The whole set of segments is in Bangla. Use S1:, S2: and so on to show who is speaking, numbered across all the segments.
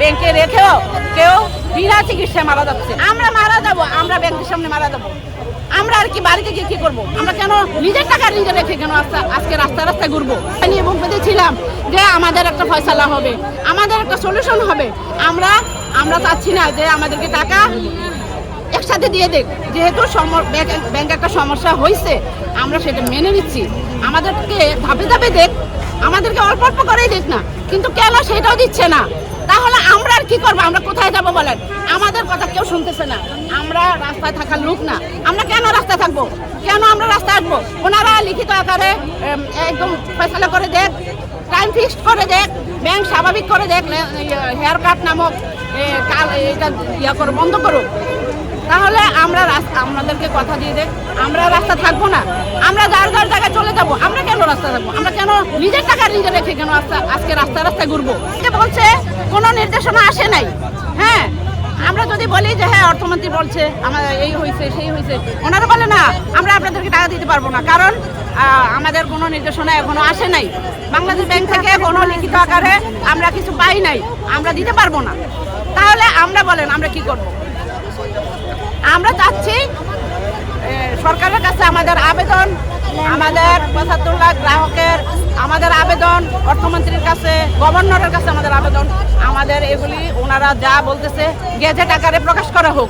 S1: ব্যাংকে রেখেও কেউ বিনা চিকিৎসায় মারা যাচ্ছে। আমরা মারা যাব, আমরা ব্যাংকের সামনে মারা যাব। আমরা আর কি বাড়িতে গিয়ে কি করবো? আমরা কেন নিজের টাকা নিজে রেখে কেন আজকে রাস্তায় রাস্তায় ঘুরবো? নিয়ে বুক পেতেছিলাম যে আমাদের একটা ফয়সালা হবে, আমাদের একটা সলিউশন হবে। আমরা চাচ্ছি না যে আমাদেরকে টাকা একসাথে দিয়ে দেখ, যেহেতু ব্যাংক একটা সমস্যা হয়েছে আমরা সেটা মেনে নিচ্ছি। আমাদেরকে ধাপে ধাপে দেখ, আমাদেরকে অল্প অল্প করেই দেখ না, কিন্তু কেন সেটাও দিচ্ছে না। তাহলে আমরা আর কি করবো? আমরা কোথায় যাবো বলেন? আমাদের কথা কেউ শুনতেছে না। আমরা রাস্তায় থাকার লোক না। আমরা কেন রাস্তায় থাকবো? কেন আমরা রাস্তায় আসবো? ওনারা লিখিত আকারে একদম ফয়সালা করে দেখ, টাইম ফিক্সড করে দেখ, ব্যাংক স্বাভাবিক করে দেখ, হেয়ার কাট নামক এটা করে বন্ধ করুক। তাহলে আমাদেরকে কথা দিয়ে দেখ, আমরা রাস্তা থাকবো না। আমরা যার যার জায়গায় চলে যাবো। আমরা কেন রাস্তা থাকবো? আমরা কেন নিজের টাকা নিজে রেখে কেন আজকে রাস্তায় রাস্তায় ঘুরবো? বলছে কোনো নির্দেশনা আসে নাই। হ্যাঁ, আমরা যদি বলি যে হ্যাঁ অর্থমন্ত্রী বলছে আমার এই হয়েছে সেই হয়েছে, ওনারা বলে না আমরা আপনাদেরকে টাকা দিতে পারবো না, কারণ আমাদের কোনো নির্দেশনা এখনো আসে নাই। বাংলাদেশ ব্যাংক থেকে কোনো লিখিত আকারে আমরা কিছু পাই নাই, আমরা দিতে পারবো না। তাহলে আমরা বলেন আমরা কি করব? আমরা চাচ্ছি সরকারের কাছে আমাদের আবেদন, আমাদের ৭৫ লাখ গ্রাহকের আমাদের আবেদন, অর্থমন্ত্রীর কাছে, গভর্নরের কাছে আমাদের আবেদন, আমাদের এগুলি ওনারা যা বলতেছে গেজেট আকারে প্রকাশ করা হোক।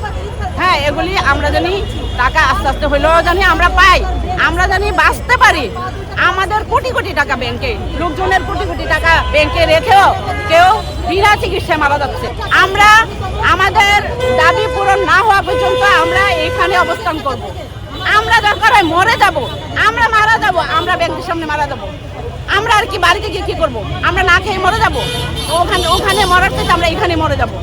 S1: হ্যাঁ, এগুলি আমরা জানি টাকা আস্তে আস্তে হইলেও জানি আমরা পাই, আমরা জানি বাঁচতে পারি। আমাদের কোটি কোটি টাকা ব্যাংকে, লোকজনের কোটি কোটি টাকা ব্যাংকে রেখেও কেউ বিনা চিকিৎসায় মারা যাচ্ছে। আমরা আমাদের দাবি পূরণ না হওয়া পর্যন্ত আমরা এখানে অবস্থান করব। আমরা দরকার হয় মরে যাব, আমরা মারা যাব, আমরা ব্যাংকের সামনে মারা যাব। আমরা আর কি বাড়িতে গিয়ে কি করবো? আমরা না খেয়ে মরে যাব? ওখানে মরার থেকে আমরা এখানে মরে যাব।